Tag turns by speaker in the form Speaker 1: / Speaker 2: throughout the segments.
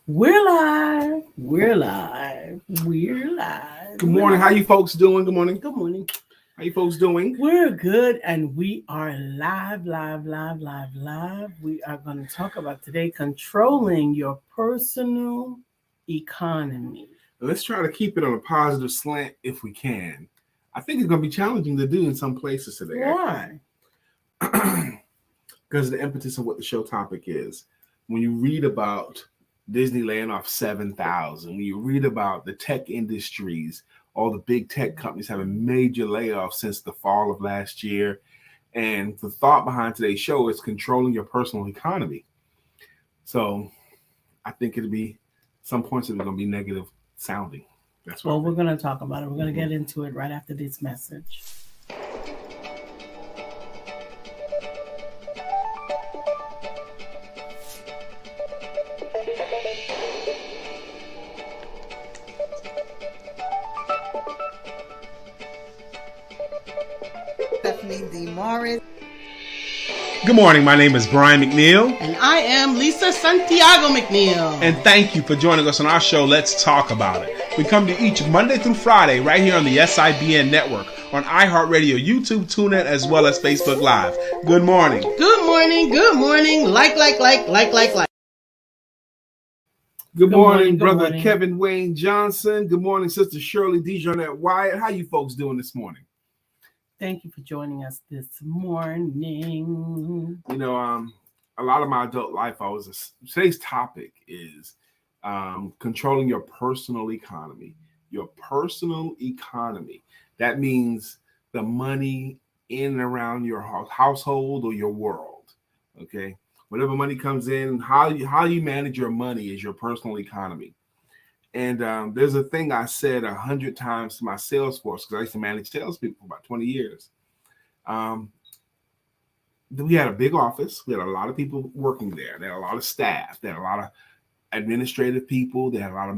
Speaker 1: We're live. We're live. We're live.
Speaker 2: Good morning. How you folks doing? Good morning.
Speaker 1: Good morning.
Speaker 2: How you folks doing?
Speaker 1: We're good and we are live. We are going to talk about today controlling your personal economy.
Speaker 2: Let's try to keep it on a positive slant if we can. I think it's going to be challenging to do in some places today.
Speaker 1: Why?
Speaker 2: Because of the impetus of what the show topic is. When you read about Disney laying off 7,000, when you read about the tech industries, all the big tech companies having major layoffs since the fall of last year, and the thought behind today's show is controlling your personal economy. So I think it'll be some points that are going to be negative sounding.
Speaker 1: That's what we're going to talk about it. We're going to get into it right after this message.
Speaker 2: Good morning. My name is Brian McNeill.
Speaker 1: And I am Lisa Santiago McNeill.
Speaker 2: And thank you for joining us on our show, Let's Talk About It. We come to each Monday through Friday right here on the SIBN network, on iHeartRadio, YouTube, TuneIn, as well as Facebook Live. Good morning.
Speaker 1: Good morning. Good morning. Like.
Speaker 2: Good morning, Brother Kevin Wayne Johnson. Good morning, Sister Shirley Dejournette Wyatt. How you folks doing this morning?
Speaker 1: Thank you for joining us this morning.
Speaker 2: You know, a lot of my adult life, today's topic is controlling your personal economy. Your personal economy. That means the money in and around your household or your world. Okay, whatever money comes in, how you manage your money is your personal economy. And there's a thing I said 100 times to my sales force, because I used to manage salespeople for about 20 years. We had a big office. We had a lot of people working there. They had a lot of staff. They had a lot of administrative people. They had a lot of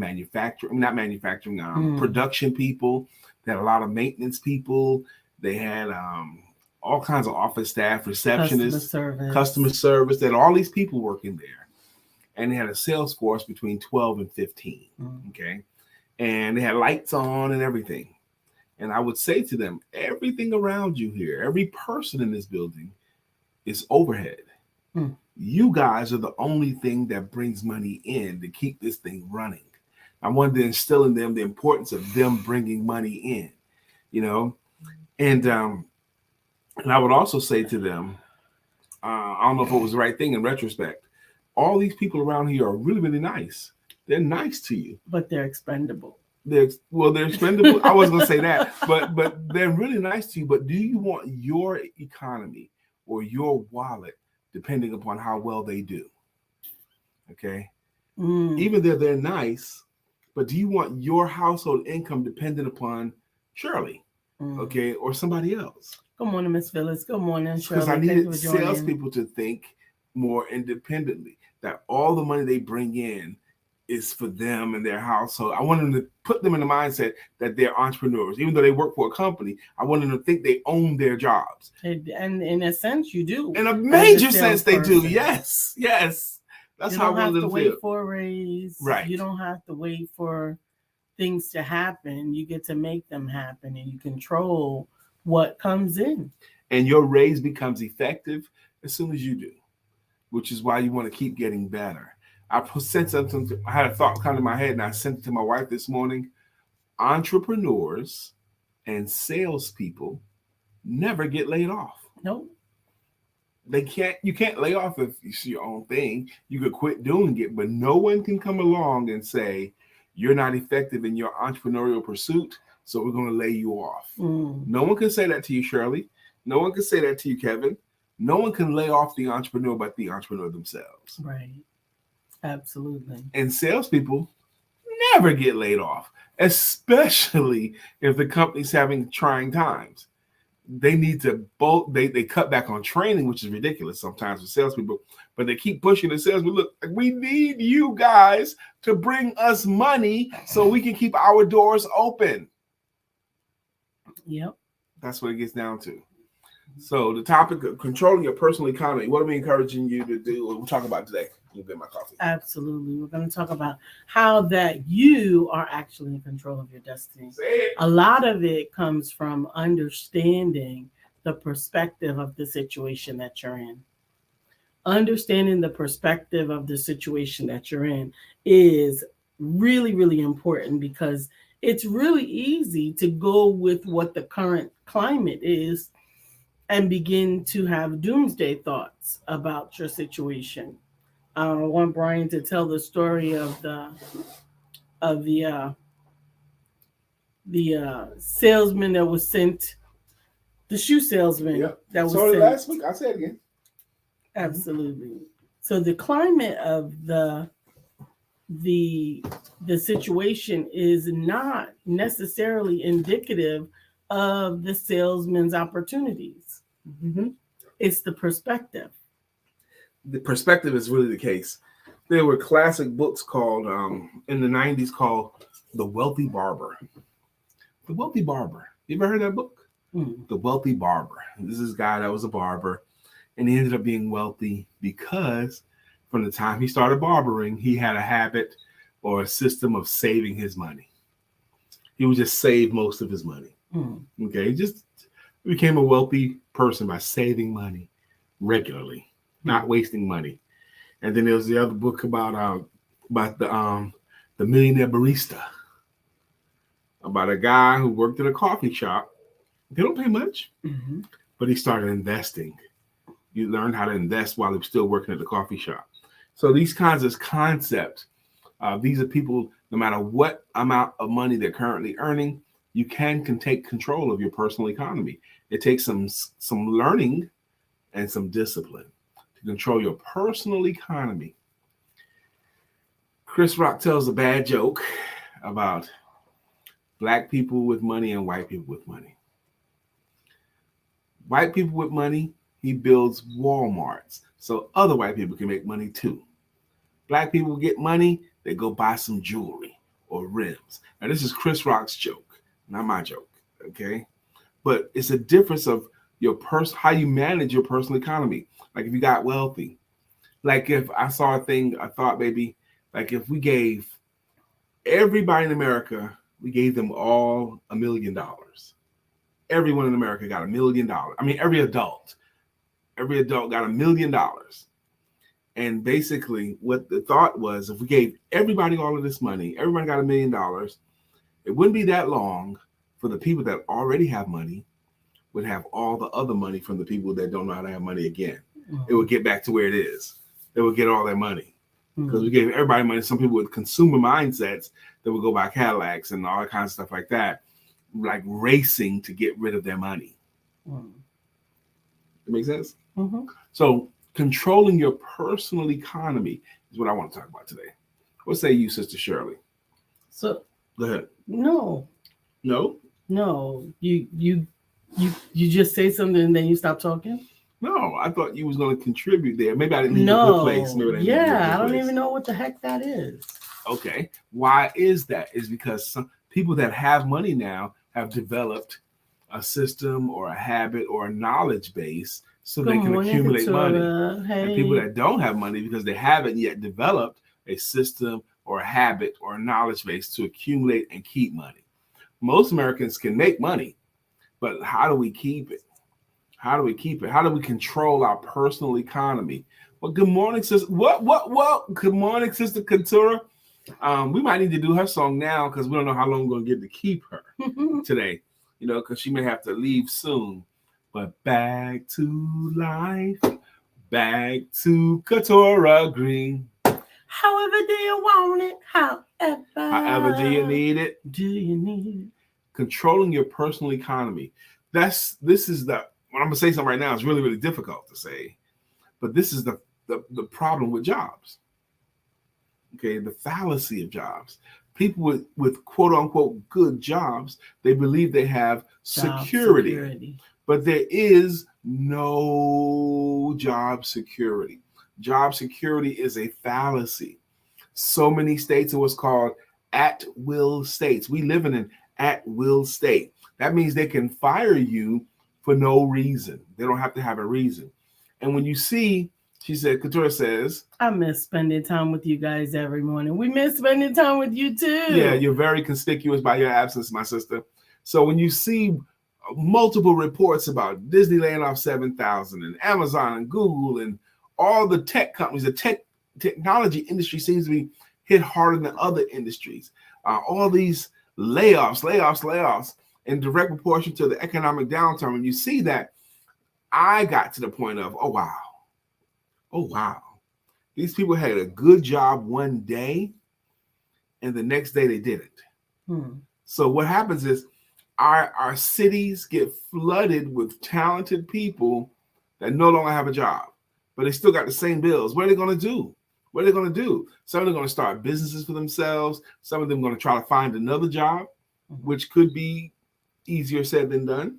Speaker 2: production people. They had a lot of maintenance people. They had all kinds of office staff, receptionists, customer service. They had all these people working there. And they had a sales force between 12 and 15, okay? And they had lights on and everything. And I would say to them, everything around you here, every person in this building is overhead. You guys are the only thing that brings money in to keep this thing running. I wanted to instill in them the importance of them bringing money in, you know? And I would also say to them, I don't know if it was the right thing in retrospect, all these people around here are really, really nice. They're nice to you.
Speaker 1: But they're expendable.
Speaker 2: They're expendable. I wasn't going to say that. But they're really nice to you. But do you want your economy or your wallet depending upon how well they do? Okay? Even though they're nice, but do you want your household income dependent upon Shirley? Okay? Or somebody else?
Speaker 1: Good morning, Miss Phyllis. Good morning, Shirley.
Speaker 2: Because I needed salespeople to think more independently, that all the money they bring in is for them and their household. I wanted them to put them in the mindset that they're entrepreneurs. Even though they work for a company, I wanted them to think they own their jobs.
Speaker 1: And in a sense, you do.
Speaker 2: In a major sense, they do. Yes. That's how I wanted them to feel.
Speaker 1: You don't have to wait for a raise.
Speaker 2: Right.
Speaker 1: You don't have to wait for things to happen. You get to make them happen, and you control what comes in.
Speaker 2: And your raise becomes effective as soon as you do, which is why you want to keep getting better. I had a thought come to my head, and I sent it to my wife this morning. Entrepreneurs and salespeople never get laid off.
Speaker 1: Nope.
Speaker 2: You can't lay off if it's your own thing. You could quit doing it, but no one can come along and say, you're not effective in your entrepreneurial pursuit, so we're going to lay you off. No one can say that to you, Shirley. No one can say that to you, Kevin. No one can lay off the entrepreneur but the entrepreneur themselves.
Speaker 1: Right. Absolutely.
Speaker 2: And salespeople never get laid off, especially if the company's having trying times. They need to they cut back on training, which is ridiculous sometimes for salespeople, but they keep pushing the salespeople. Look, we need you guys to bring us money so we can keep our doors open.
Speaker 1: Yep.
Speaker 2: That's what it gets down to. So the topic of controlling your personal economy, what are we encouraging you to do? We'll talk about today. You get my coffee.
Speaker 1: Absolutely. We're going to talk about how that you are actually in control of your destiny. A lot of it comes from understanding the perspective of the situation that you're in. Understanding the perspective of the situation that you're in is really, really important because it's really easy to go with what the current climate is and begin to have doomsday thoughts about your situation. I want Brian to tell the story of of the uh, the salesman that was sent, the shoe salesman that was
Speaker 2: sent last week. I'll say it again.
Speaker 1: Absolutely. So the climate of the situation is not necessarily indicative of the salesman's opportunities. Mm-hmm. It's the perspective.
Speaker 2: The perspective is really the case. There were classic books called in the 90s called The Wealthy Barber. The Wealthy Barber. You ever heard that book? The Wealthy Barber. This is a guy that was a barber, and he ended up being wealthy because from the time he started barbering, he had a habit or a system of saving his money. He would just save most of his money. Okay, he just became a wealthy person by saving money regularly, not wasting money. And then there was the other book about the millionaire barista, about a guy who worked at a coffee shop. They don't pay much, but he started investing. You learned how to invest while he was still working at the coffee shop. So these kinds of concepts, these are people, no matter what amount of money they're currently earning, you can take control of your personal economy. It takes some learning and some discipline to control your personal economy. Chris Rock tells a bad joke about black people with money and white people with money. White people with money, he builds Walmarts so other white people can make money too. Black people get money, they go buy some jewelry or rims. Now, this is Chris Rock's joke, not my joke, okay? But it's a difference of your how you manage your personal economy. Like if you got wealthy, like if I saw a thing, I thought maybe, like if we gave everybody in America, we gave them all $1 million. Everyone in America got $1 million. I mean, every adult got $1 million. And basically what the thought was, if we gave everybody all of this money, everybody got $1 million, it wouldn't be that long for the people that already have money would have all the other money from the people that don't know how to have money again. It would get back to where it is. They would get all their money. Because we gave everybody money. Some people with consumer mindsets that would go buy Cadillacs and all that kind of stuff like that, like racing to get rid of their money. It makes sense? So controlling your personal economy is what I want to talk about today. What say you, Sister Shirley?
Speaker 1: So
Speaker 2: go ahead.
Speaker 1: No. You just say something and then you stop talking?
Speaker 2: No, I thought you was going to contribute there. Maybe I didn't leave a good place.
Speaker 1: I don't even know what the heck that is.
Speaker 2: Okay. Why is that? Is because some people that have money now have developed a system or a habit or a knowledge base so they can accumulate money.
Speaker 1: Hey.
Speaker 2: And people that don't have money because they haven't yet developed a system or a habit or a knowledge base to accumulate and keep money. Most Americans can make money, but how do we keep it? How do we keep it? How do we control our personal economy? Well, good morning, sister. What? Good morning, Sister Katura. We might need to do her song now because we don't know how long we're going to get to keep her today, because she may have to leave soon. But back to life, back to Katura Green.
Speaker 1: However do you want it?
Speaker 2: However do you need it?
Speaker 1: Do you need it?
Speaker 2: Controlling your personal economy. This is the, what I'm going to say something right now is really, really difficult to say. But this is the problem with jobs. Okay, the fallacy of jobs. People with quote unquote good jobs, they believe they have security. But there is no job security. Job security is a fallacy. So many states are what's called at-will states. We live in an at-will state. That means they can fire you for no reason. They don't have to have a reason. And when you see She said, Couture says,
Speaker 1: I miss spending time with you guys every morning. We miss spending time with you too.
Speaker 2: Yeah, you're very conspicuous by your absence, my sister. So when you see multiple reports about Disneyland off 7,000 and Amazon and Google and all the tech companies, the technology industry seems to be hit harder than other industries. All these layoffs in direct proportion to the economic downturn. When you see that, I got to the point of, oh, wow. These people had a good job one day, and the next day they didn't. So what happens is our cities get flooded with talented people that no longer have a job, but they still got the same bills. What are they going to do? Some of them are going to start businesses for themselves. Some of them are going to try to find another job, which could be easier said than done.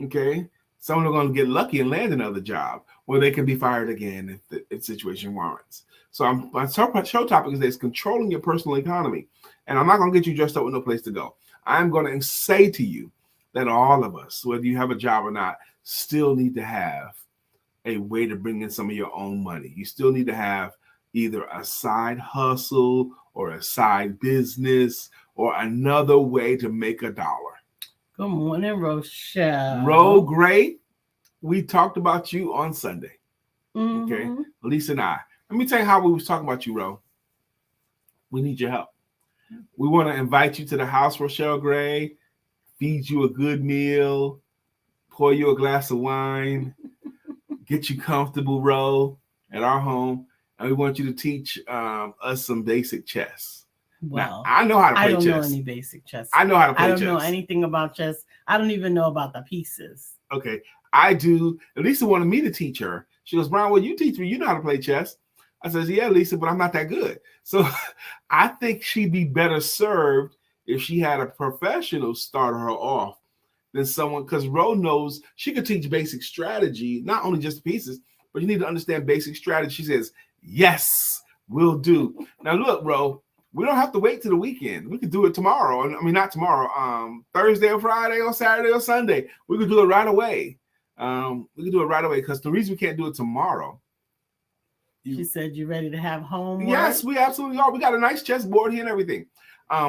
Speaker 2: Okay. Some of them are going to get lucky and land another job where they can be fired again if the situation warrants. So my show topic is controlling your personal economy. And I'm not going to get you dressed up with no place to go. I'm going to say to you that all of us, whether you have a job or not, still need to have a way to bring in some of your own money. You still need to have either a side hustle or a side business or another way to make a dollar.
Speaker 1: Good morning, Rochelle.
Speaker 2: Ro Gray, we talked about you on Sunday. Okay, Lisa and I. Let me tell you how we was talking about you, Ro. We need your help. We want to invite you to the house, Rochelle Gray, feed you a good meal, pour you a glass of wine, get you comfortable, Ro, at our home, and we want you to teach us some basic chess.
Speaker 1: Well,
Speaker 2: now, I know how to play chess.
Speaker 1: I don't know any basic chess.
Speaker 2: I know how to play chess.
Speaker 1: I don't know anything about chess. I don't even know about the pieces.
Speaker 2: Okay, I do. Lisa wanted me to teach her. She goes, Brian, well, you teach me. You know how to play chess. I says, yeah, Lisa, but I'm not that good. So I think she'd be better served if she had a professional start her off than someone, because Ro knows she could teach basic strategy, not only just pieces, but you need to understand basic strategy. She says, yes, will do. Now, look, Ro, we don't have to wait till the weekend. We could do it tomorrow. I mean, not tomorrow, Thursday or Friday or Saturday or Sunday. We could do it right away. Because the reason we can't do it tomorrow.
Speaker 1: She said, you ready to have homework?
Speaker 2: Yes, we absolutely are. We got a nice chessboard here and everything.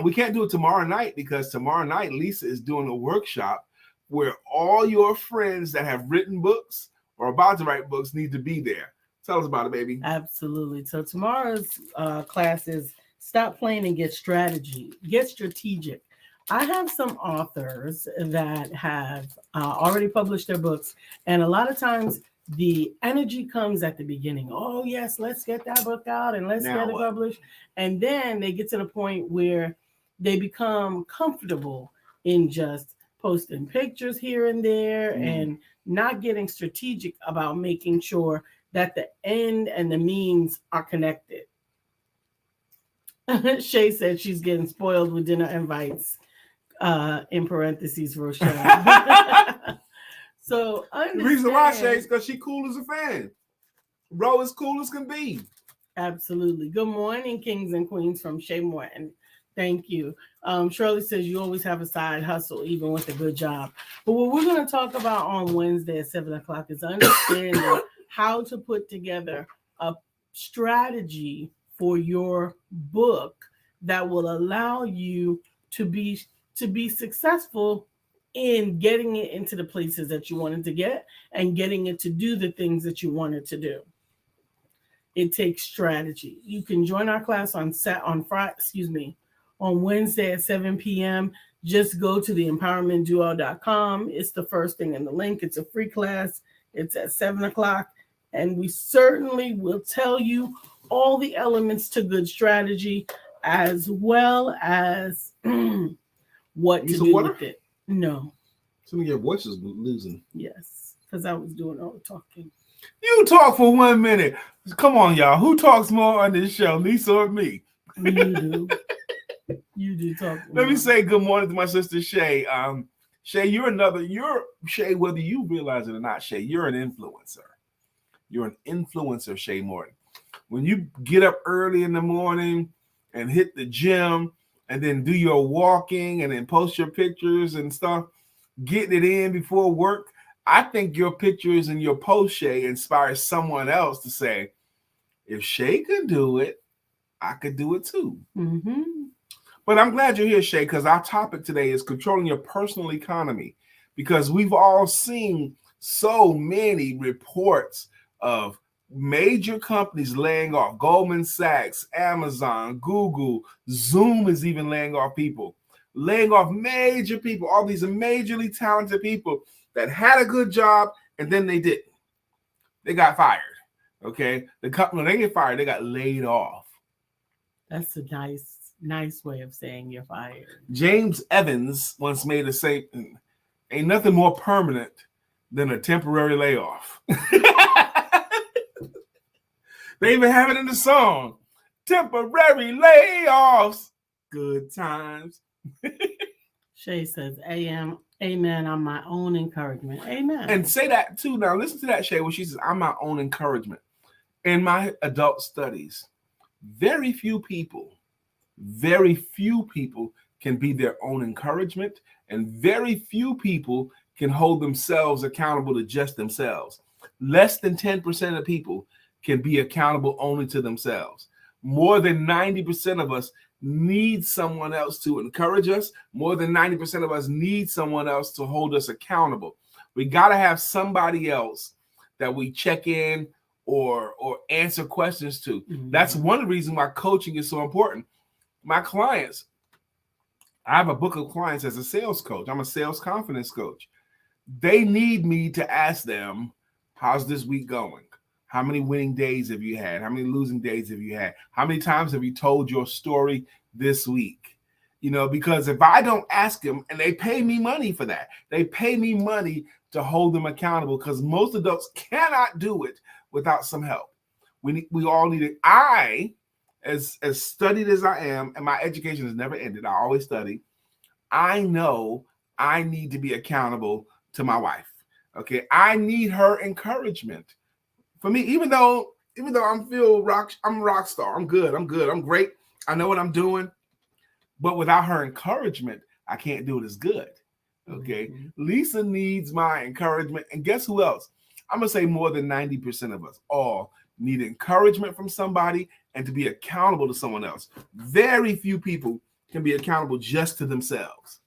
Speaker 2: We can't do it tomorrow night because tomorrow night Lisa is doing a workshop where all your friends that have written books or about to write books need to be there. Tell us about it, baby.
Speaker 1: Absolutely. So tomorrow's class is Stop Playing and Get Strategic. I have some authors that have already published their books, and a lot of times the energy comes at the beginning. Oh, yes, let's get that book out and let's get it published. And then they get to the point where they become comfortable in just posting pictures here and there and not getting strategic about making sure that the end and the means are connected. Shay said she's getting spoiled with dinner invites, in parentheses, Rochelle. So
Speaker 2: the reason why, Shay, is because she cool as a fan. Ro is cool as can be.
Speaker 1: Absolutely. Good morning, kings and queens from Shay Morton. Thank you. Shirley says you always have a side hustle, even with a good job. But what we're going to talk about on Wednesday at 7 o'clock is understanding how to put together a strategy for your book that will allow you to be successful in getting it into the places that you wanted to get and getting it to do the things that you wanted to do. It takes strategy. You can join our class on Wednesday at 7 p.m. Just go to theempowermentduo.com. It's the first thing in the link. It's a free class. It's at 7 o'clock. And we certainly will tell you all the elements to good strategy as well as what to do with it. No.
Speaker 2: Some of your voice is losing.
Speaker 1: Yes, because I was doing all the talking.
Speaker 2: You talk for 1 minute. Come on, y'all. Who talks more on this show, Lisa or me?
Speaker 1: You do. You do talk more.
Speaker 2: Let me say good morning to my sister, Shay. Shay, Shay, whether you realize it or not, Shay, you're an influencer. You're an influencer, Shay Morton. When you get up early in the morning and hit the gym and then do your walking and then post your pictures and stuff, getting it in before work, I think your pictures and your post, Shay, inspires someone else to say, if Shay could do it, I could do it too.
Speaker 1: Mm-hmm.
Speaker 2: But I'm glad you're here, Shay, because our topic today is controlling your personal economy. Because we've all seen so many reports of major companies laying off. Goldman Sachs, Amazon, Google, Zoom is even laying off people. Laying off major people, all these majorly talented people that had a good job and then they didn't. They got fired. Okay? The company, when they get fired, they got laid off.
Speaker 1: That's a nice way of saying you're fired.
Speaker 2: James Evans once made a statement, ain't nothing more permanent than a temporary layoff. They even have it in the song. Temporary layoffs. Good times.
Speaker 1: Shay says, amen, I'm my own encouragement. Amen.
Speaker 2: And say that too. Now listen to that, Shay, when she says, I'm my own encouragement. In my adult studies, very few people can be their own encouragement, and very few people can hold themselves accountable to just themselves. Less than 10% of people can be accountable only to themselves. More than 90% of us need someone else to encourage us. More than 90% of us need someone else to hold us accountable. We got to have somebody else that we check in or answer questions to. Mm-hmm. That's one of the reasons why coaching is so important. My clients, I have a book of clients as a sales coach. I'm a sales confidence coach. They need me to ask them, how's this week going? How many winning days have you had? How many losing days have you had? How many times have you told your story this week? You know, because if I don't ask them, and they pay me money for that, they pay me money to hold them accountable, because most adults cannot do it without some help. We all need it. I, as studied as I am, and my education has never ended, I always study, I know I need to be accountable to my wife. Okay, I need her encouragement. For me, even though I'm a rock star, I'm good, I'm great, I know what I'm doing, but without her encouragement, I can't do it as good. Okay, mm-hmm. Lisa needs my encouragement, and guess who else? I'm gonna say more than 90% of us all need encouragement from somebody and to be accountable to someone else. Very few people can be accountable just to themselves.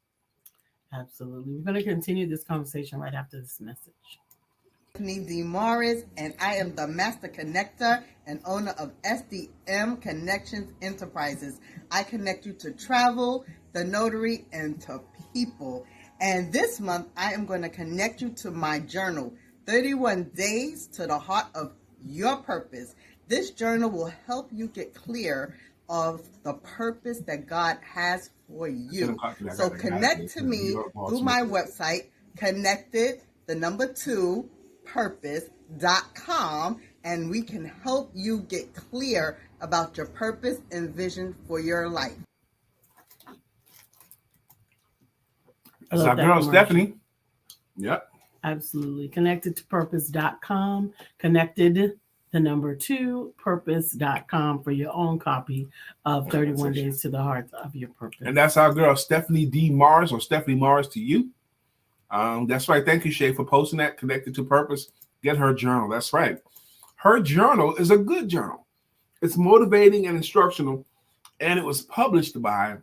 Speaker 1: Absolutely. We're going to continue this conversation right after this message.
Speaker 3: D. Morris, and I am the Master Connector and owner of SDM Connections Enterprises. I connect you to travel, the notary, and to people. And this month, I am going to connect you to my journal, 31 Days to the Heart of Your Purpose. This journal will help you get clear of the purpose that God has for you. So connect to me through my website, connected2purpose.com, and we can help you get clear about your purpose and vision for your life.
Speaker 2: That's our girl, Stephanie. Yep.
Speaker 1: Absolutely. Connected2purpose.com. Connected2purpose.com for your own copy of 31 Days to the Heart of Your Purpose.
Speaker 2: And that's our girl, Stephanie D. Morris, or Stephanie Morris to you. That's right. Thank you, Shay, for posting that. Connected to Purpose. Get her journal. That's right. Her journal is a good journal. It's motivating and instructional, and it was published by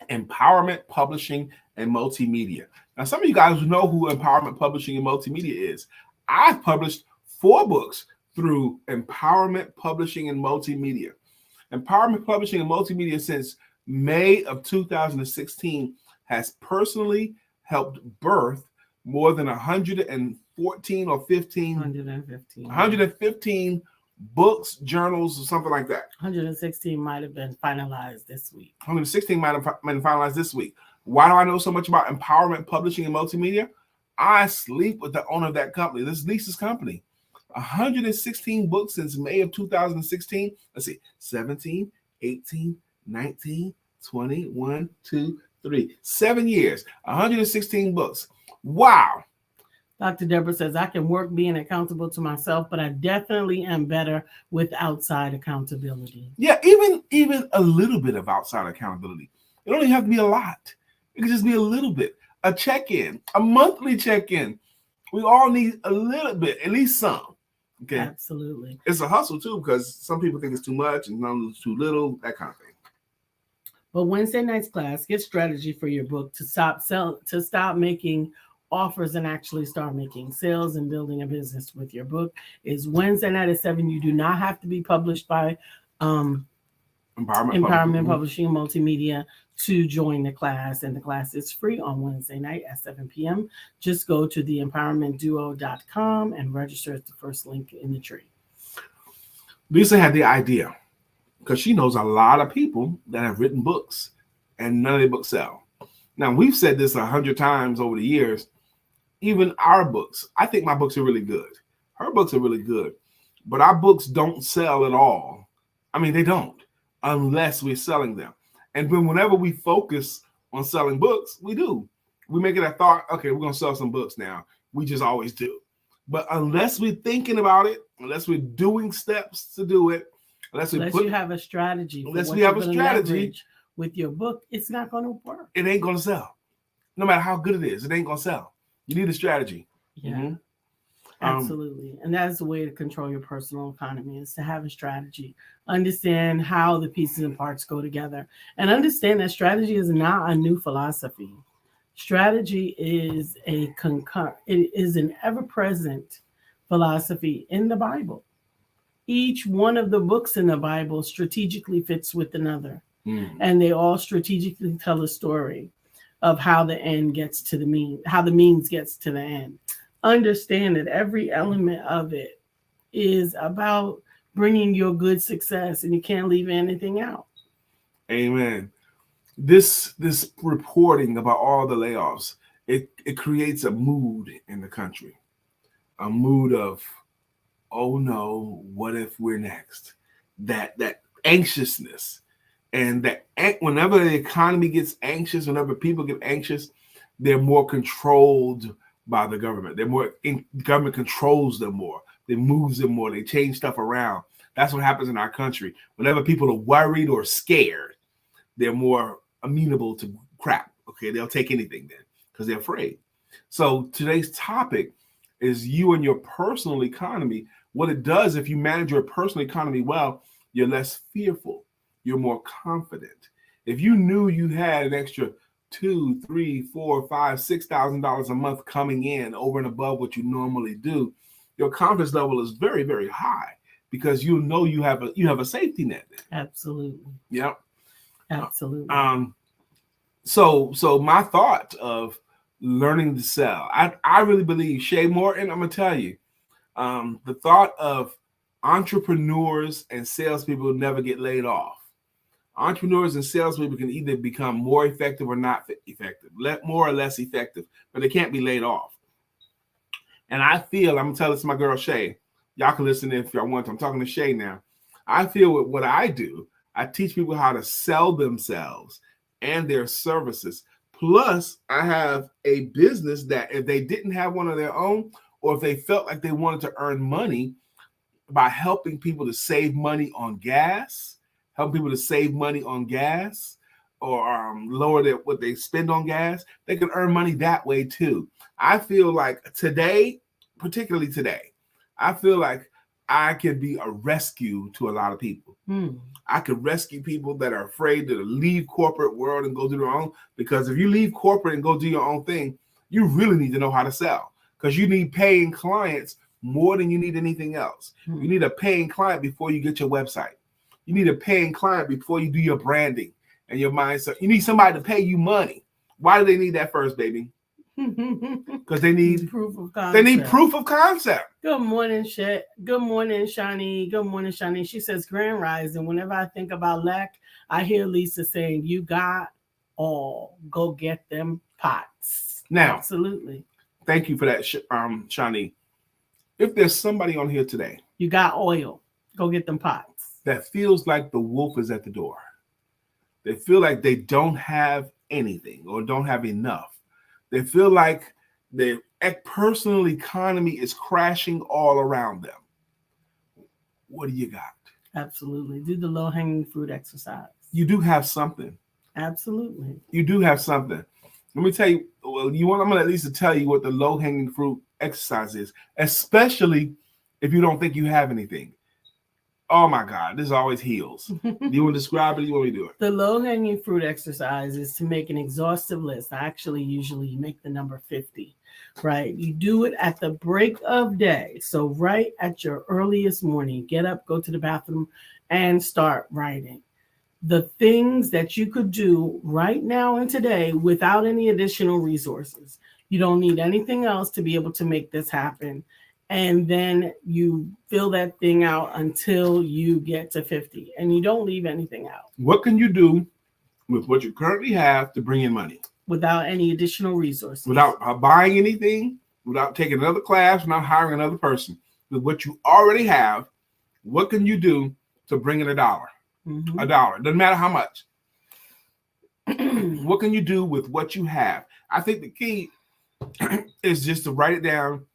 Speaker 2: Empowerment Publishing and Multimedia. Now, some of you guys know who Empowerment Publishing and Multimedia is. I've published 4 books through Empowerment Publishing and Multimedia. Empowerment Publishing and Multimedia, since May of 2016, has personally helped birth more than 115 books, journals, or something like that.
Speaker 1: 116 might have been finalized this week.
Speaker 2: 116 might have been finalized this week. Why do I know so much about Empowerment Publishing and Multimedia? I sleep with the owner of that company. This is Lisa's company. 116 books since May of 2016. Let's see, 17, 18, 19, 20, 1, 2, 3. 7 years, 116 books. Wow.
Speaker 1: Dr. Deborah says, I can work being accountable to myself, but I definitely am better with outside accountability.
Speaker 2: Yeah, even a little bit of outside accountability. It don't even have to be a lot. It could just be a little bit. A check-in, a monthly check-in. We all need a little bit, at least some. Okay.
Speaker 1: Absolutely.
Speaker 2: It's a hustle too, because some people think it's too much and some it's too little, that kind of thing.
Speaker 1: But Wednesday night's class, get strategy for your book to stop making offers and actually start making sales and building a business with your book. Is Wednesday night at 7. You do not have to be published by Empowerment Publishing and Multimedia to join the class, and the class is free on Wednesday night at 7 p.m. Just go to theempowermentduo.com and register at the first link in the tree.
Speaker 2: Lisa had the idea because she knows a lot of people that have written books and none of their books sell. Now, we've said this 100 times over the years. Even our books, I think my books are really good. Her books are really good, but our books don't sell at all. I mean, they don't, unless we're selling them. And whenever we focus on selling books, we do. We make it a thought, okay, we're going to sell some books now. We just always do. But unless we're thinking about it, unless we're doing steps to do it, unless you have a strategy, with your book, it's not going to work. It ain't going to sell. No matter how good it is, it ain't going to sell. You need a strategy.
Speaker 1: Yeah. Mm-hmm. Absolutely. And that is the way to control your personal economy, is to have a strategy. Understand how the pieces and parts go together. And understand that strategy is not a new philosophy. Strategy is it is an ever-present philosophy in the Bible. Each one of the books in the Bible strategically fits with another. And they all strategically tell a story of how the end gets to the mean, how the means gets to the end. Understand that every element of it is about bringing your good success, and you can't leave anything out.
Speaker 2: Amen. This reporting about all the layoffs, it creates a mood in the country, a mood of, oh no, what if we're next? That anxiousness, and that whenever the economy gets anxious, whenever people get anxious, they're more controlled by the government. Government controls them more. They moves them more. They change stuff around. That's what happens in our country. Whenever people are worried or scared, they're more amenable to crap. Okay, they'll take anything then because they're afraid. So today's topic is you and your personal economy. What it does, if you manage your personal economy well, you're less fearful. You're more confident. If you knew you had an extra $2,000, $3,000, $4,000, $5,000, $6,000 a month coming in over and above what you normally do, your confidence level is very, very high because you know you have a safety net there.
Speaker 1: Absolutely.
Speaker 2: Yep.
Speaker 1: Absolutely.
Speaker 2: So my thought of learning to sell, I really believe, Shay Morton, I'm gonna tell you, the thought of entrepreneurs and salespeople never get laid off. Entrepreneurs and salespeople can either become more effective or not effective, more or less effective, but they can't be laid off. And I feel, I'm going to tell this to my girl Shay. Y'all can listen if y'all want to. I'm talking to Shay now. I feel with what I do, I teach people how to sell themselves and their services. Plus, I have a business that if they didn't have one of their own, or if they felt like they wanted to earn money by helping people to save money on gas, help people to save money on gas or lower what they spend on gas, they can earn money that way too. I feel like today, particularly today, I feel like I can be a rescue to a lot of people. I could rescue people that are afraid to leave corporate world and go do their own, because if you leave corporate and go do your own thing, you really need to know how to sell, because you need paying clients more than you need anything else. You need a paying client before you get your website. You need a paying client before you do your branding and your mindset. You need somebody to pay you money. Why do they need that first, baby? Because they need
Speaker 1: proof of concept.
Speaker 2: They need proof of concept.
Speaker 1: Good morning, Shit. Good morning, Shani. Good morning, Shani. She says, Grand Rising. Whenever I think about lack, I hear Lisa saying, you got all. Go get them pots.
Speaker 2: Now,
Speaker 1: absolutely.
Speaker 2: Thank you for that, Shani. If there's somebody on here today,
Speaker 1: you got oil. Go get them pots.
Speaker 2: That feels like the wolf is at the door. They feel like they don't have anything or don't have enough. They feel like their personal economy is crashing all around them. What do you got?
Speaker 1: Absolutely. Do the low-hanging fruit exercise.
Speaker 2: You do have something.
Speaker 1: Absolutely.
Speaker 2: You do have something. Let me tell you, I'm going to at least tell you what the low-hanging fruit exercise is, especially if you don't think you have anything. Oh my God, this always heals. Do you want to describe it? You want me to do it?
Speaker 1: The low-hanging fruit exercise is to make an exhaustive list. Actually, usually you make the number 50, right? You do it at the break of day. So right at your earliest morning, get up, go to the bathroom, and start writing. The things that you could do right now and today without any additional resources. You don't need anything else to be able to make this happen. And then you fill that thing out until you get to 50 and you don't leave anything out.
Speaker 2: What can you do with what you currently have to bring in money?
Speaker 1: Without any additional resources.
Speaker 2: Without buying anything, without taking another class, without hiring another person. With what you already have, what can you do to bring in $1?
Speaker 1: Mm-hmm.
Speaker 2: $1. Doesn't matter how much. What can you do with what you have? I think the key is just to write it down.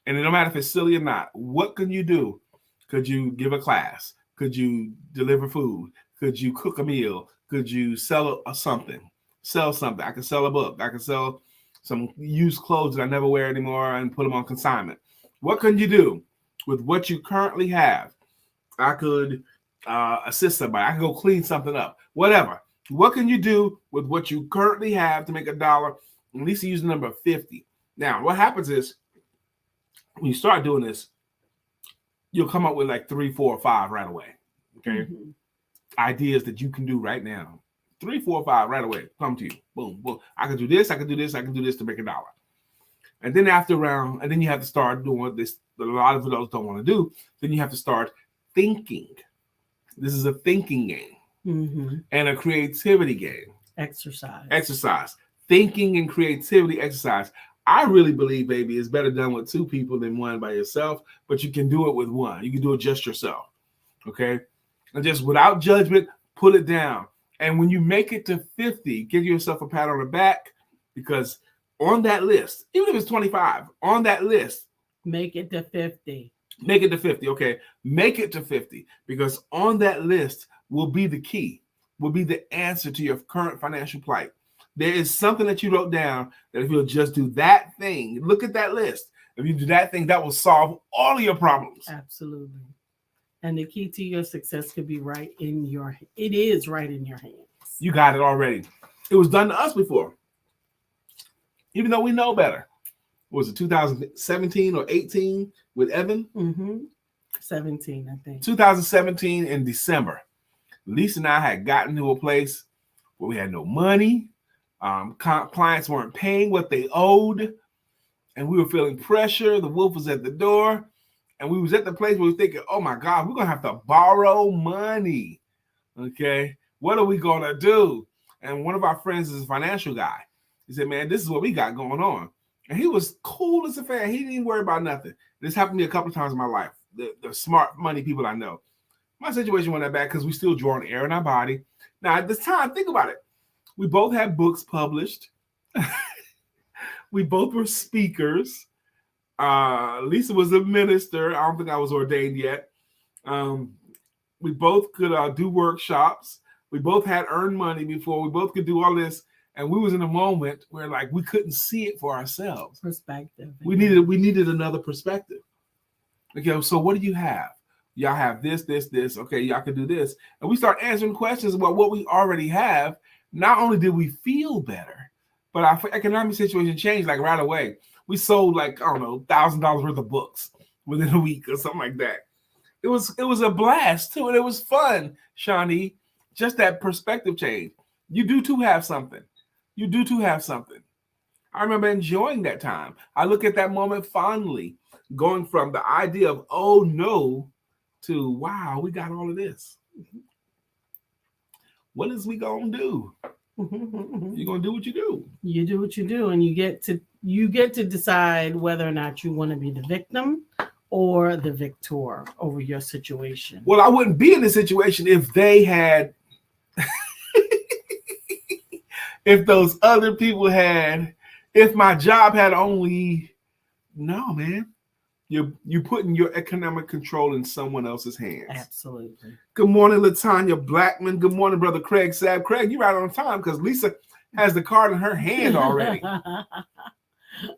Speaker 2: And it don't matter if it's silly or not. What can you do? Could you give a class? Could you deliver food? Could you cook a meal? Could you sell something? Sell something. I could sell a book. I could sell some used clothes that I never wear anymore and put them on consignment. What can you do with what you currently have? I could assist somebody. I could go clean something up. Whatever. What can you do with what you currently have to make $1? At least use the number 50. Now, what happens is, when you start doing this, you'll come up with like 3, 4, or 5 right away. Okay. Mm-hmm. Ideas that you can do right now. 3, 4, 5 right away. Come to you. Boom, boom. I can do this. I can do this. I can do this to make $1. And then after around, and then you have to start doing this. A lot of those don't want to do. Then you have to start thinking. This is a thinking game. Mm-hmm. And a creativity game. Exercise. Thinking and creativity exercise. I really believe, baby, it's better done with 2 people than one by yourself, but you can do it with one. You can do it just yourself, okay? And just without judgment, put it down. And when you make it to 50, give yourself a pat on the back, because on that list, even if it's 25, on that list.
Speaker 1: Make it to 50.
Speaker 2: Make it to 50, okay? Make it to 50, because on that list will be the key, will be the answer to your current financial plight. There is something that you wrote down that if you'll just do that thing, look at that list. If you do that thing, that will solve all of your problems.
Speaker 1: Absolutely. And the key to your success could be it is right in your hands.
Speaker 2: You got it already. It was done to us before. Even though we know better. What was it 2017 or 18 with Evan?
Speaker 1: Mm-hmm. 17, I think.
Speaker 2: 2017 in December. Lisa and I had gotten to a place where we had no money. Clients weren't paying what they owed, and we were feeling pressure. The wolf was at the door, and we was at the place where we were thinking, oh my God, we're gonna have to borrow money. Okay, what are we gonna do? And one of our friends is a financial guy. He said, man, this is what we got going on. And he was cool as a fan. He didn't worry about nothing. This happened to me a couple of times in my life. The smart money people I know. My situation wasn't that bad because we still drawing air in our body. Now at this time, think about it. We both had books published. We both were speakers. Lisa was a minister. I don't think I was ordained yet. We both could do workshops. We both had earned money before. We both could do all this. And we was in a moment where like we couldn't see it for ourselves.
Speaker 1: Perspective.
Speaker 2: We needed another perspective. Okay, so what do you have? Y'all have this. Okay, y'all can do this. And we start answering questions about what we already have. Not only did we feel better, but our economic situation changed like right away. We sold like, I don't know, $1,000 worth of books within a week or something like that. It was a blast too, and it was fun, Shawnee. Just that perspective change. You do too have something. I remember enjoying that time. I look at that moment fondly, going from the idea of, oh no, to wow, we got all of this. What is we gonna do? You're gonna do what you do.
Speaker 1: You do what you do, and you get to decide whether or not you want to be the victim or the victor over your situation.
Speaker 2: Well, I wouldn't be in this situation if they had, if those other people had, if my job had only. No, man. You're putting your economic control in someone else's hands.
Speaker 1: Absolutely.
Speaker 2: Good morning, Latanya Blackman. Good morning, Brother Craig Sabb. Craig, you're right on time because Lisa has the card in her hand already.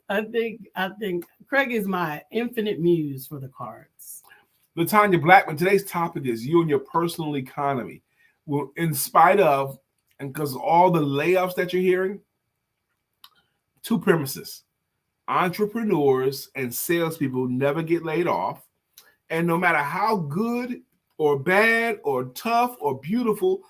Speaker 1: I think Craig is my infinite muse for the cards.
Speaker 2: LaTanya Blackman, today's topic is you and your personal economy. Well, in spite of, and because of all the layoffs that you're hearing, two premises. Entrepreneurs and salespeople never get laid off. And no matter how good or bad or tough or beautiful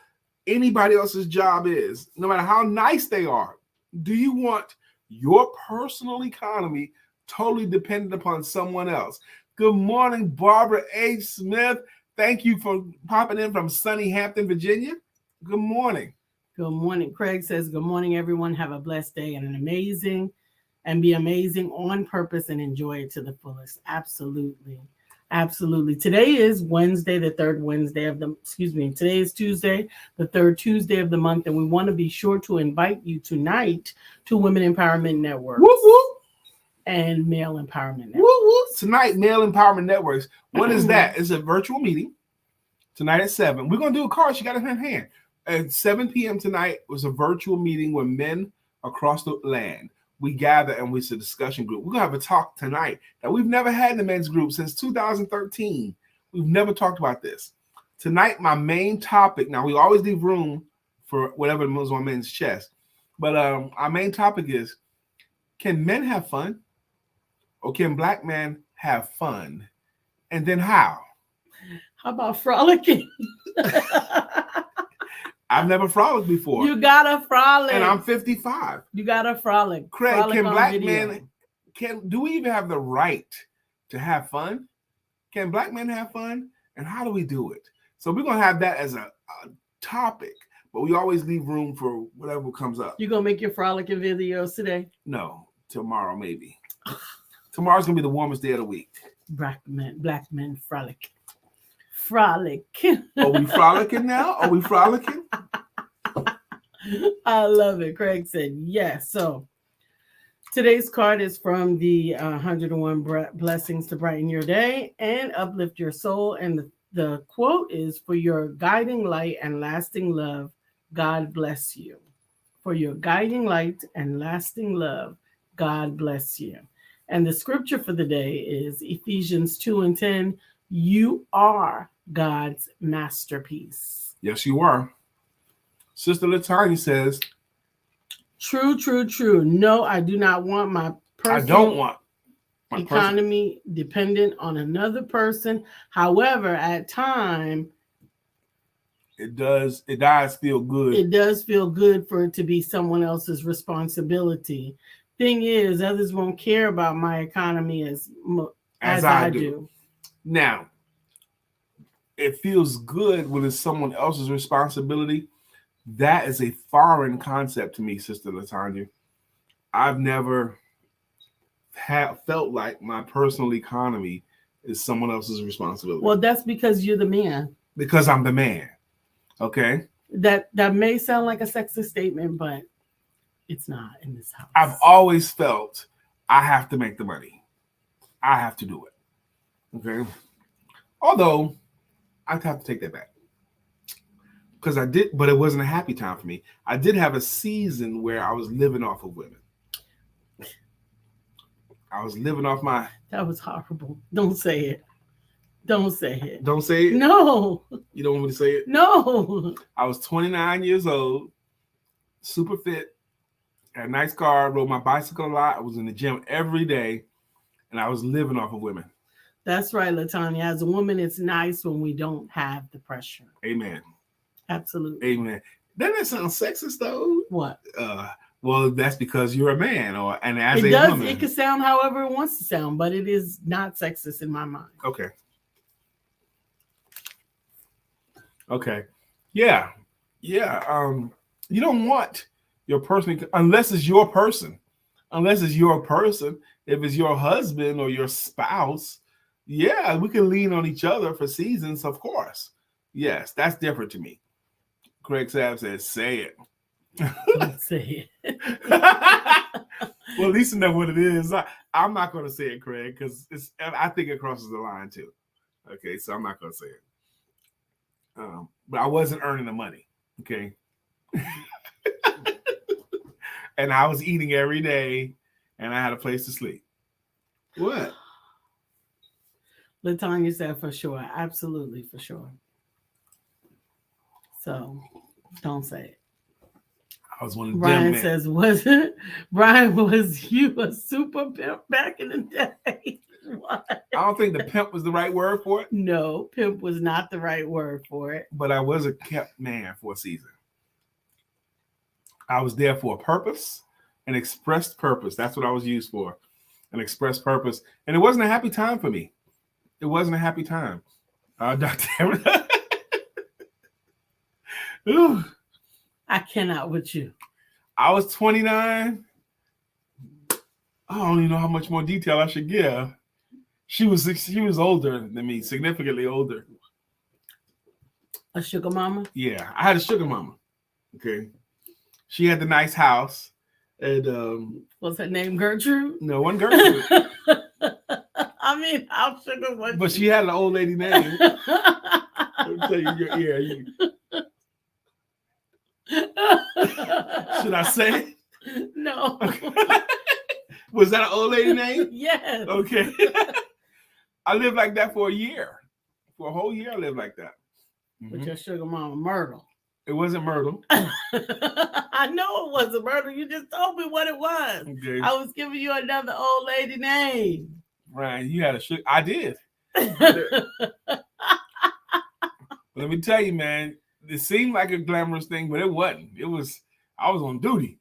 Speaker 2: anybody else's job is, no matter how nice they are, do you want your personal economy totally dependent upon someone else? Good morning, Barbara H. Smith. Thank you for popping in from sunny Hampton, Virginia. Good morning.
Speaker 1: Good morning. Craig says, good morning, everyone. Have a blessed day and be amazing on purpose and enjoy it to the fullest. Absolutely. Absolutely. Today is Wednesday, the third Wednesday of the, today is Tuesday, the third Tuesday of the month. And we want to be sure to invite you tonight to Women Empowerment Network.
Speaker 2: Whoop, whoop.
Speaker 1: And Male Empowerment Network.
Speaker 2: Whoop, whoop. Tonight, Male Empowerment Networks. What is that? It's a virtual meeting tonight at 7. We're going to do a card. She got it in her hand. At 7 p.m. tonight was a virtual meeting with men across the land. We gather and it's a discussion group. We're going to have a talk tonight that we've never had in the men's group since 2013. We've never talked about this. Tonight, my main topic, now we always leave room for whatever moves on men's chest, but our main topic is, can men have fun? Or can black men have fun? And then how?
Speaker 1: How about frolicking?
Speaker 2: I've never frolicked before.
Speaker 1: You gotta frolic.
Speaker 2: And I'm 55.
Speaker 1: You gotta frolic.
Speaker 2: Craig,
Speaker 1: frolic
Speaker 2: can black men, do we even have the right to have fun? Can black men have fun? And how do we do it? So we're going to have that as a topic, but we always leave room for whatever comes up.
Speaker 1: You going to make your frolicking videos today?
Speaker 2: No, tomorrow maybe. Tomorrow's going to be the warmest day of the week.
Speaker 1: Black men frolic. Frolic.
Speaker 2: Are we frolicking now? Are we frolicking?
Speaker 1: I love it. Craig said yes. So today's card is from the 101 Blessings to Brighten Your Day and Uplift Your Soul. And the quote is, for your guiding light and lasting love, God bless you. For your guiding light and lasting love, God bless you. And the scripture for the day is Ephesians 2:10. You are God's masterpiece.
Speaker 2: Yes, you are. Sister LaTanya says,
Speaker 1: True. No, I do not want my personal economy dependent on another person. However, at times,
Speaker 2: it does feel good.
Speaker 1: It does feel good for it to be someone else's responsibility. Thing is, others won't care about my economy as I do.
Speaker 2: Now, it feels good when it's someone else's responsibility. That is a foreign concept to me, Sister LaTanya. I've never felt like my personal economy is someone else's responsibility.
Speaker 1: Well, that's because you're the man.
Speaker 2: Because I'm the man. Okay?
Speaker 1: That may sound like a sexist statement, but it's not in this house.
Speaker 2: I've always felt I have to make the money. I have to do it. Okay? Although, I'd have to take that back. Because I did, but it wasn't a happy time for me. I did have a season where I was living off of women. I was living off my...
Speaker 1: That was horrible. Don't say it. Don't say it.
Speaker 2: Don't say it?
Speaker 1: No.
Speaker 2: You don't want me to say it?
Speaker 1: No.
Speaker 2: I was 29 years old, super fit, had a nice car, rode my bicycle a lot. I was in the gym every day, and I was living off of women.
Speaker 1: That's right, LaTanya. As a woman, it's nice when we don't have the pressure.
Speaker 2: Amen.
Speaker 1: Absolutely.
Speaker 2: Amen. Doesn't that sound sexist, though?
Speaker 1: What?
Speaker 2: Well, that's because you're a man, woman.
Speaker 1: It can sound however it wants to sound, but it is not sexist in my mind.
Speaker 2: Okay. Yeah. You don't want your person unless it's your person. If it's your husband or your spouse, yeah, we can lean on each other for seasons, of course. Yes, that's different to me. Craig Sabb says, say it.
Speaker 1: Don't say it.
Speaker 2: Well, at least you know what it is. I'm not going to say it, Craig, because I think it crosses the line too. Okay, so I'm not going to say it. But I wasn't earning the money. Okay. And I was eating every day, and I had a place to sleep. What?
Speaker 1: LaTanya said for sure. Absolutely for sure. So don't say it.
Speaker 2: I was one of them.
Speaker 1: Brian says, Brian, was you a super pimp back in the day? What?
Speaker 2: I don't think the pimp was the right word for it.
Speaker 1: No, pimp was not the right word for it.
Speaker 2: But I was a kept man for a season. I was there for a purpose, an expressed purpose. That's what I was used for, an expressed purpose. And it wasn't a happy time for me. It wasn't a happy time. Dr.
Speaker 1: I cannot with you.
Speaker 2: I was 29. I don't even know how much more detail I should give. She was older than me, significantly older.
Speaker 1: A sugar mama?
Speaker 2: Yeah, I had a sugar mama. Okay. She had the nice house. And
Speaker 1: was her name Gertrude?
Speaker 2: No, one Gertrude.
Speaker 1: I mean, how sugar was
Speaker 2: but she had an old lady name. Let me tell you your ear. Should I say it?
Speaker 1: No.
Speaker 2: Okay. Was that an old lady name?
Speaker 1: Yes.
Speaker 2: Okay. I lived like that for a year. For a whole year, I lived like that.
Speaker 1: With your sugar mama, Myrtle.
Speaker 2: It wasn't Myrtle.
Speaker 1: I know it wasn't Myrtle. You just told me what it was.
Speaker 2: Okay.
Speaker 1: I was giving you another old lady name.
Speaker 2: Right. You had a sugar. I did. But let me tell you, man, it seemed like a glamorous thing, but it wasn't. I was on duty.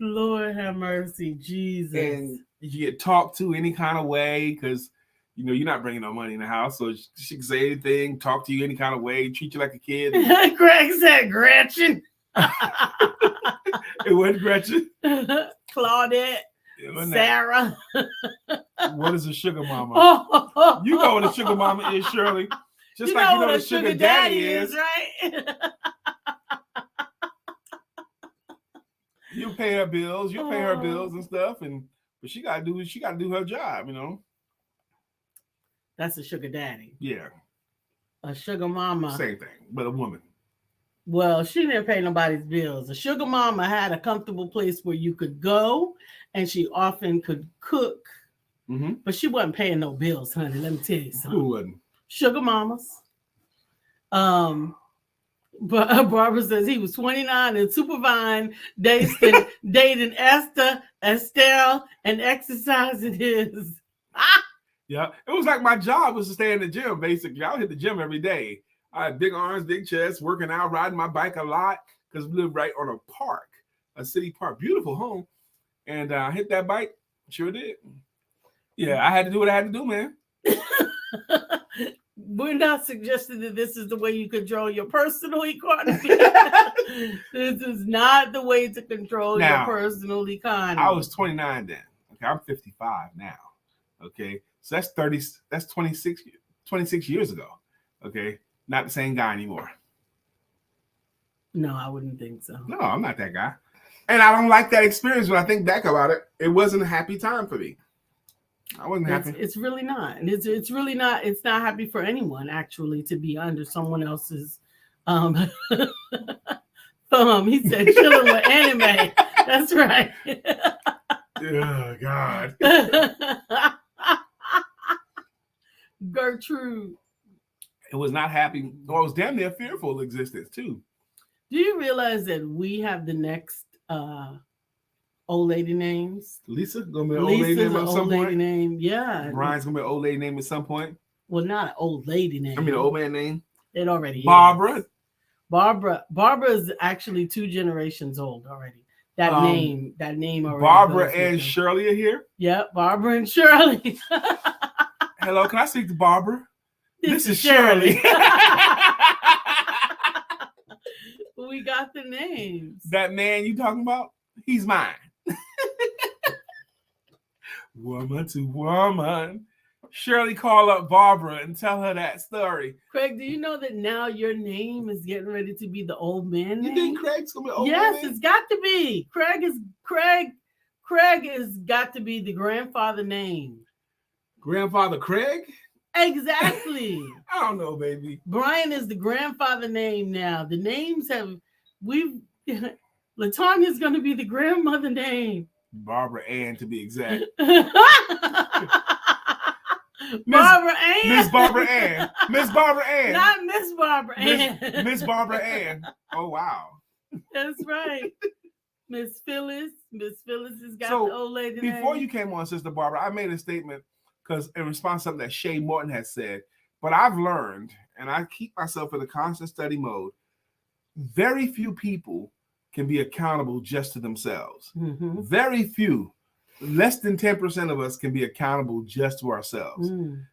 Speaker 1: Lord have mercy, Jesus.
Speaker 2: And you get talked to any kind of way because, you're not bringing no money in the house. So she can say anything, talk to you any kind of way, treat you like a kid.
Speaker 1: Greg said Gretchen.
Speaker 2: It wasn't Gretchen.
Speaker 1: Claudette. Sarah.
Speaker 2: What is a sugar mama? You know what a sugar mama is, Shirley. Just like you know what a sugar daddy is,
Speaker 1: right?
Speaker 2: You pay her bills, and stuff, but she gotta do her job,
Speaker 1: That's a sugar daddy.
Speaker 2: Yeah.
Speaker 1: A sugar mama.
Speaker 2: Same thing, but a woman.
Speaker 1: Well, she didn't pay nobody's bills. A sugar mama had a comfortable place where you could go, and she often could cook, but she wasn't paying no bills, honey. Let me tell you something.
Speaker 2: Who wasn't?
Speaker 1: Sugar mamas. But Barbara says he was 29 and supervising, dating Esther, Estelle, and exercising his.
Speaker 2: Yeah, it was like my job was to stay in the gym, basically. I would hit the gym every day. I had big arms, big chest, working out, riding my bike a lot because we lived right on a park, a city park, beautiful home. And I hit that bike, sure did. Yeah, I had to do what I had to do, man.
Speaker 1: We're not suggesting that this is the way you control your personal economy. This is not the way to control your personal economy.
Speaker 2: I was 29 then. Okay, I'm 55 now. Okay, so that's 26 years ago. Okay, not the same guy anymore.
Speaker 1: No, I wouldn't think so.
Speaker 2: No, I'm not that guy. And I don't like that experience. When I think back about it, it wasn't a happy time for me. I wasn't happy.
Speaker 1: It's really not. And it's really not. It's not happy for anyone, actually, to be under someone else's thumb. He said chilling with anime. That's right.
Speaker 2: Oh, God.
Speaker 1: Gertrude.
Speaker 2: It was not happy. I was damn near fearful of existence, too.
Speaker 1: Do you realize that we have the next old lady names?
Speaker 2: Lisa gonna be an old lady name at some point.
Speaker 1: Name, yeah.
Speaker 2: Brian's gonna be an old lady name at some point.
Speaker 1: Well, not an old lady name.
Speaker 2: I mean, an old man name.
Speaker 1: It already
Speaker 2: Barbara.
Speaker 1: is. Barbara is actually 2 generations old already. That name already.
Speaker 2: Barbara and Shirley are here.
Speaker 1: Yep, Barbara and Shirley.
Speaker 2: Hello, can I speak to Barbara? This is Shirley.
Speaker 1: We got the names.
Speaker 2: That man you talking about? He's mine. Woman to woman. Shirley, call up Barbara and tell her that story.
Speaker 1: Craig, do you know that now your name is getting ready to be the old man name?
Speaker 2: You think Craig's gonna be old man?
Speaker 1: Yes, it's got to be. Craig has got to be the grandfather name.
Speaker 2: Grandfather Craig?
Speaker 1: Exactly.
Speaker 2: I don't know, baby.
Speaker 1: Brian is the grandfather name now. The names have Latanya's going to be the grandmother name.
Speaker 2: Barbara Ann, to be exact.
Speaker 1: Barbara Ann.
Speaker 2: Miss Barbara Ann. Miss Barbara Ann.
Speaker 1: Not Miss Barbara Ann.
Speaker 2: Miss Barbara Ann. Oh, wow.
Speaker 1: That's right. Miss Phyllis. Miss Phyllis has got
Speaker 2: so
Speaker 1: the old lady
Speaker 2: before
Speaker 1: name.
Speaker 2: You came on, Sister Barbara, I made a statement because in response to something that Shay Morton has said, but I've learned, and I keep myself in a constant study mode, very few people can be accountable just to themselves.
Speaker 1: Mm-hmm.
Speaker 2: Very few. Less than 10% of us can be accountable just to ourselves.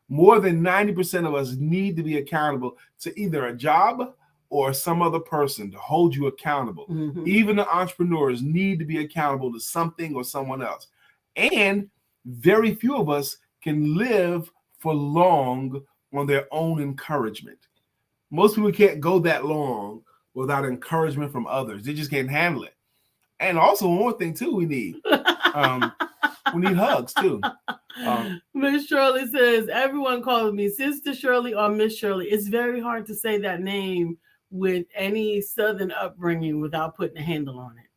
Speaker 2: More than 90% of us need to be accountable to either a job or some other person to hold you accountable.
Speaker 1: Mm-hmm.
Speaker 2: Even the entrepreneurs need to be accountable to something or someone else. And very few of us can live for long on their own encouragement. Most people can't go that long without encouragement from others. They just can't handle it. And also one more thing too we need hugs too.
Speaker 1: Miss Shirley says, everyone calls me Sister Shirley or Miss Shirley. It's very hard to say that name with any Southern upbringing without putting a handle on it.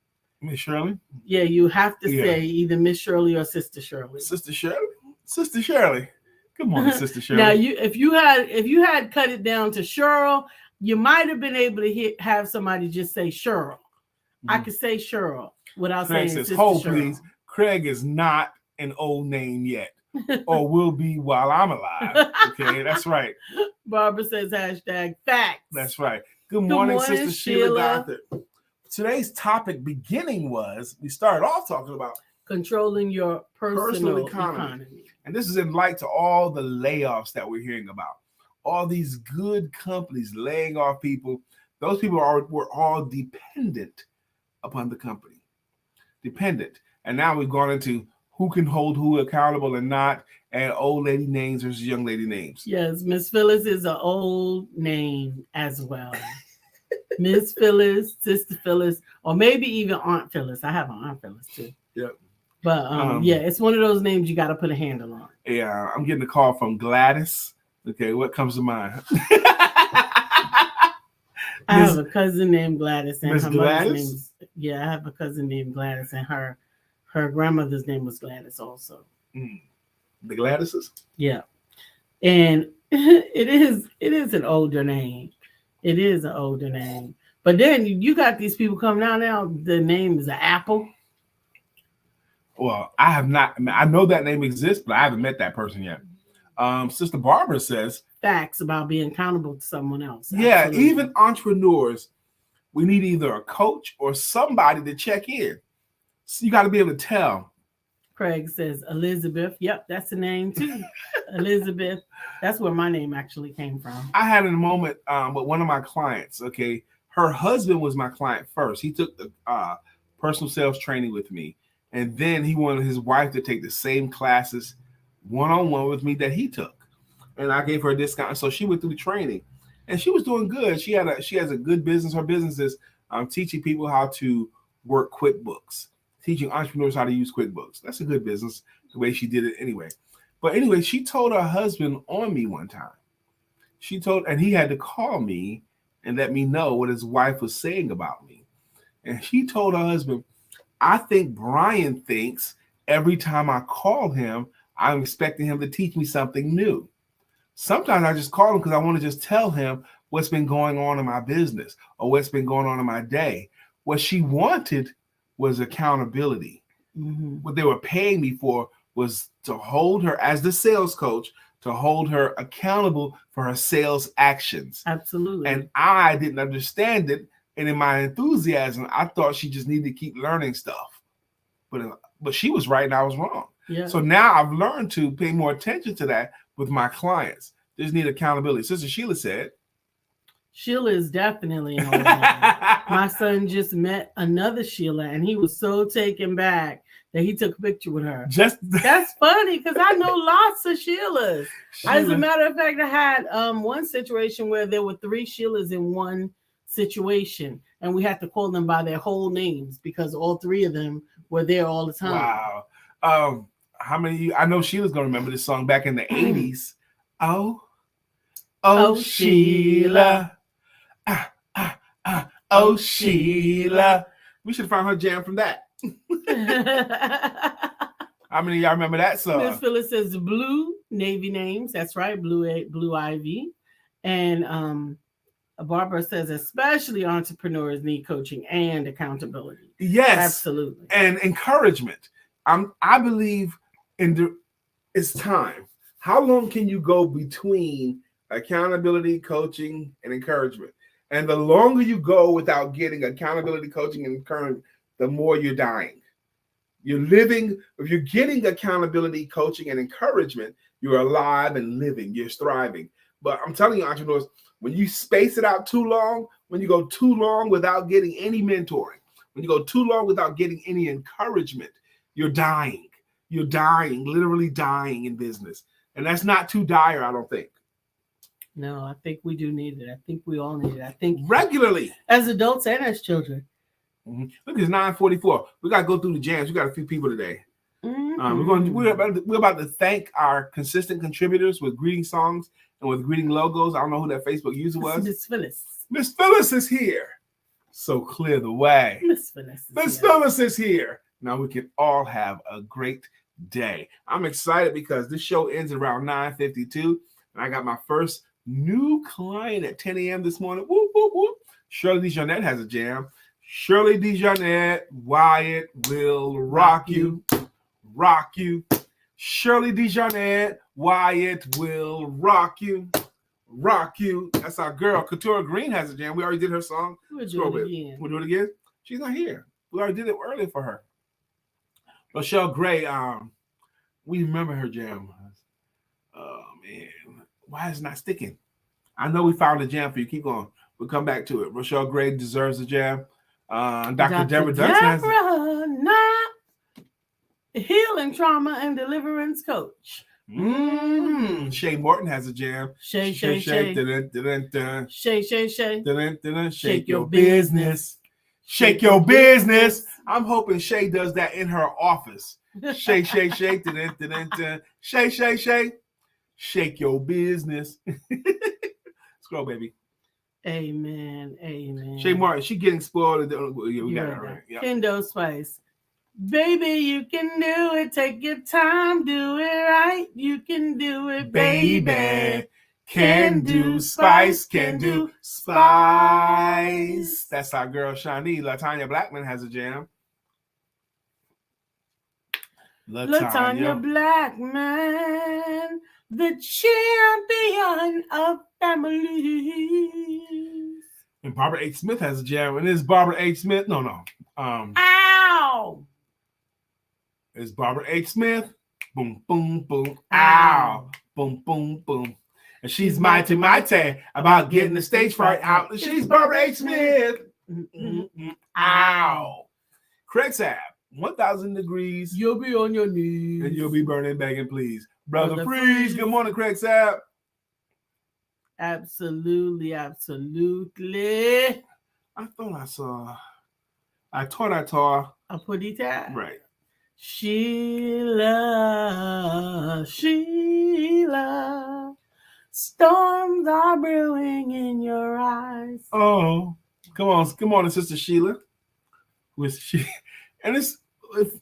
Speaker 2: Miss Shirley?
Speaker 1: Yeah, you have to say either Miss Shirley or Sister Shirley.
Speaker 2: Sister Shirley? Sister Shirley. Good morning, Sister Shirley.
Speaker 1: Now, if you had cut it down to Cheryl, you might have been able to have somebody just say Cheryl. I could say Cheryl without
Speaker 2: Craig
Speaker 1: saying
Speaker 2: says,
Speaker 1: Sister
Speaker 2: hold,
Speaker 1: Cheryl.
Speaker 2: Please. Craig is not an old name yet, or will be while I'm alive. Okay, that's right.
Speaker 1: Barbara says hashtag facts.
Speaker 2: That's right. Good morning, Sister Sheila. Today's topic we started off talking about
Speaker 1: controlling your personal economy.
Speaker 2: And this is in light to all the layoffs that we're hearing about. All these good companies laying off people. Those people were all dependent upon the company. Dependent. And now we've gone into who can hold who accountable and not, and old lady names versus young lady names.
Speaker 1: Yes, Miss Phyllis is an old name as well. Miss Phyllis, Sister Phyllis, or maybe even Aunt Phyllis. I have an Aunt Phyllis too.
Speaker 2: Yep.
Speaker 1: But it's one of those names you got to put a handle on.
Speaker 2: Yeah, I'm getting a call from Gladys. Okay, what comes to mind?
Speaker 1: I have a cousin named Gladys, and
Speaker 2: Miss
Speaker 1: her
Speaker 2: Gladys?
Speaker 1: I have a cousin named Gladys, and her grandmother's name was Gladys also.
Speaker 2: The Gladyses?
Speaker 1: Yeah, and it is an older name. It is an older name, but then you got these people coming out now. The name is an Apple.
Speaker 2: Well, I have not. I know that name exists, but I haven't met that person yet. Sister Barbara says
Speaker 1: facts about being accountable to someone else.
Speaker 2: Yeah,
Speaker 1: Absolutely.
Speaker 2: Even entrepreneurs, we need either a coach or somebody to check in. So you got to be able to tell.
Speaker 1: Craig says Elizabeth. Yep, that's the name too. Elizabeth. That's where my name actually came from.
Speaker 2: I had a moment with one of my clients. Okay, her husband was my client first. He took the personal sales training with me, and then he wanted his wife to take the same classes one-on-one with me that he took, and I gave her a discount. So she went through the training, and she was doing good. She has a good business. Her business is teaching people how to work QuickBooks, teaching entrepreneurs how to use QuickBooks. That's a good business, the way she did it anyway. But anyway, she told her husband on me one time. And he had to call me and let me know what his wife was saying about me. And she told her husband, I think Brian thinks every time I call him, I'm expecting him to teach me something new. Sometimes I just call him because I want to just tell him what's been going on in my business or what's been going on in my day. What she wanted was accountability.
Speaker 1: Mm-hmm.
Speaker 2: What they were paying me for was to hold her as the sales coach, to hold her accountable for her sales actions.
Speaker 1: Absolutely.
Speaker 2: And I didn't understand it. And in my enthusiasm, I thought she just needed to keep learning stuff. But she was right and I was wrong.
Speaker 1: Yeah.
Speaker 2: So now I've learned to pay more attention to that with my clients. They just need accountability. Sister Sheila said.
Speaker 1: Sheila is definitely an old name. My son just met another Sheila, and he was so taken back that he took a picture with her. That's funny because I know lots of Sheilas. As a matter of fact, I had one situation where there were 3 Sheilas in one situation, and we had to call them by their whole names because all 3 of them were there all the time.
Speaker 2: Wow. How many? I know Sheila's gonna remember this song back in the 80s. Oh, Sheila. Oh, Sheila. We should find her jam from that. How many of y'all remember that song?
Speaker 1: Miss Phyllis says blue Navy names. That's right, Blue Ivy. And Barbara says especially entrepreneurs need coaching and accountability.
Speaker 2: Yes,
Speaker 1: absolutely,
Speaker 2: and encouragement. I believe it's time. How long can you go between accountability, coaching, and encouragement? And the longer you go without getting accountability, coaching, and encouragement, the more you're dying. You're living. If you're getting accountability, coaching, and encouragement, you're alive and living. You're thriving. But I'm telling you, entrepreneurs, when you space it out too long, when you go too long without getting any mentoring, when you go too long without getting any encouragement, you're dying. You're dying, literally dying in business. And that's not too dire, I don't think.
Speaker 1: No, I think we do need it. I think we all need it. I think
Speaker 2: regularly,
Speaker 1: as adults and as children.
Speaker 2: Mm-hmm. Look, it's 9:44. We got to go through the jams. We got a few people today. Mm-hmm. We're about to thank our consistent contributors with greeting songs and with greeting logos. I don't know who that Facebook user was.
Speaker 1: Miss Phyllis.
Speaker 2: Miss Phyllis is here. So clear the way.
Speaker 1: Miss Phyllis.
Speaker 2: Phyllis is here. Now we can all have a great day. I'm excited because this show ends around 9:52, and I got my first new client at 10 a.m. this morning. Whoop, whoop, whoop. Shirley DeJohnette has a jam. Shirley DeJohnette, Wyatt will rock you. Rock you. Shirley DeJohnette, Wyatt will rock you. Rock you. That's our girl. Katura Green has a jam. We already did her song.
Speaker 1: We'll do it again.
Speaker 2: We'll do it again. She's not here. We already did it earlier for her. Rochelle Gray, we remember her jam. Oh, man. Why is it not sticking? I know we found a jam for you. Keep going. We'll come back to it. Rochelle Gray deserves a jam. Dr. Deborah Dunson has
Speaker 1: healing, trauma, and deliverance coach.
Speaker 2: Shay Morton has a jam.
Speaker 1: Shay.
Speaker 2: Shay.
Speaker 1: Shay.
Speaker 2: Shake your business. Shake your business. I'm hoping Shay does that in her office. Shay. Shay. Shake your business. Scroll, baby.
Speaker 1: Amen.
Speaker 2: Shay Martin, she getting spoiled. We got it right.
Speaker 1: Yep. Kendo Spice. Baby, you can do it. Take your time. Do it right. You can do it, baby. Can do Spice. Can do Spice.
Speaker 2: That's our girl, Shani. LaTanya Blackman has a jam.
Speaker 1: LaTanya Blackman, the champion of families.
Speaker 2: And Barbara H. Smith has a jam. And it's Barbara H. Smith. No.
Speaker 1: Ow!
Speaker 2: It's Barbara H. Smith. Boom, boom, boom. Ow. Boom, boom, boom. And she's mighty about getting the stage fright out. And she's Barbara H. Smith. Ow. Craig Sapp, 1,000 degrees.
Speaker 1: You'll be on your knees.
Speaker 2: And you'll be burning, begging, please. Brother Freeze. Good morning, Craig Sapp.
Speaker 1: Absolutely.
Speaker 2: I thought I saw. I thought.
Speaker 1: A putita.
Speaker 2: Right.
Speaker 1: Sheila. Storms are brewing in your eyes.
Speaker 2: Oh, come on, Sister Sheila. And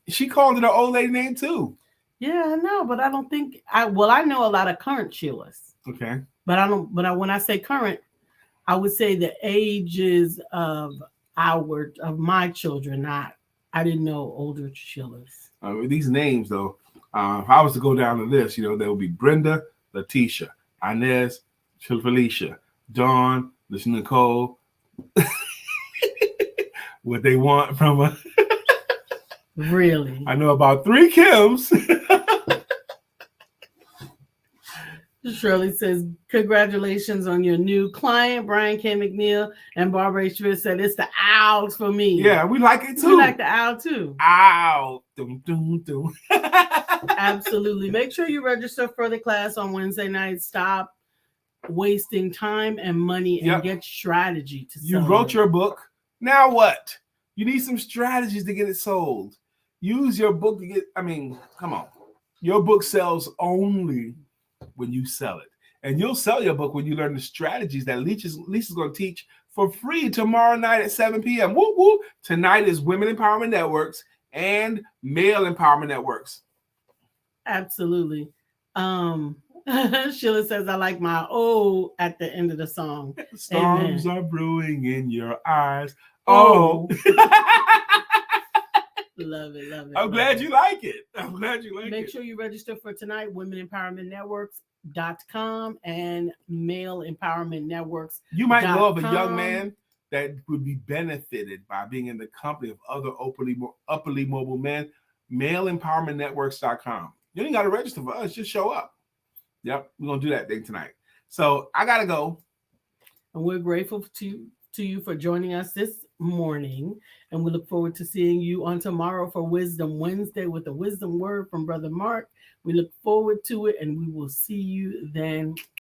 Speaker 2: she called it her old lady name too.
Speaker 1: Yeah, I know, but I don't think I know a lot of current Sheilas.
Speaker 2: Okay.
Speaker 1: But when I say current, I would say the ages of my children. I didn't know older Sheilas.
Speaker 2: These names though, if I was to go down the list, there would be Brenda, Letitia, Inez, Felicia, Dawn, Lisa Nicole. What they want from a
Speaker 1: really?
Speaker 2: I know about 3 Kims.
Speaker 1: Shirley says, congratulations on your new client. Brian K. McNeill and Barbara H. Smith said it's the owls for me.
Speaker 2: Yeah, we like it too.
Speaker 1: We like the owl too.
Speaker 2: Ow. Dum, dum, dum.
Speaker 1: Absolutely. Make sure you register for the class on Wednesday night. Stop wasting time and money and get strategy to sell.
Speaker 2: You wrote your book. Now what? You need some strategies to get it sold. Use your book to get, come on. Your book sells only when you sell it. And you'll sell your book when you learn the strategies that Lisa's going to teach for free tomorrow night at 7 p.m. Woo woo. Tonight is Women Empowerment Networks and Male Empowerment Networks.
Speaker 1: Absolutely. Sheila says, I like my O at the end of the song.
Speaker 2: Storms are brewing in your eyes. Oh.
Speaker 1: Love it.
Speaker 2: I'm glad you like it.
Speaker 1: Make sure you register for tonight, womenempowermentnetworks.com and Male Empowerment Networks.
Speaker 2: You might know of a young man that would be benefited by being in the company of other upperly mobile men. MaleEmpowermentNetworks.com. You ain't got to register for us. Just show up. Yep, we're going to do that thing tonight. So I got to go.
Speaker 1: And we're grateful to you for joining us this morning. And we look forward to seeing you on tomorrow for Wisdom Wednesday with a wisdom word from Brother Mark. We look forward to it, and we will see you then.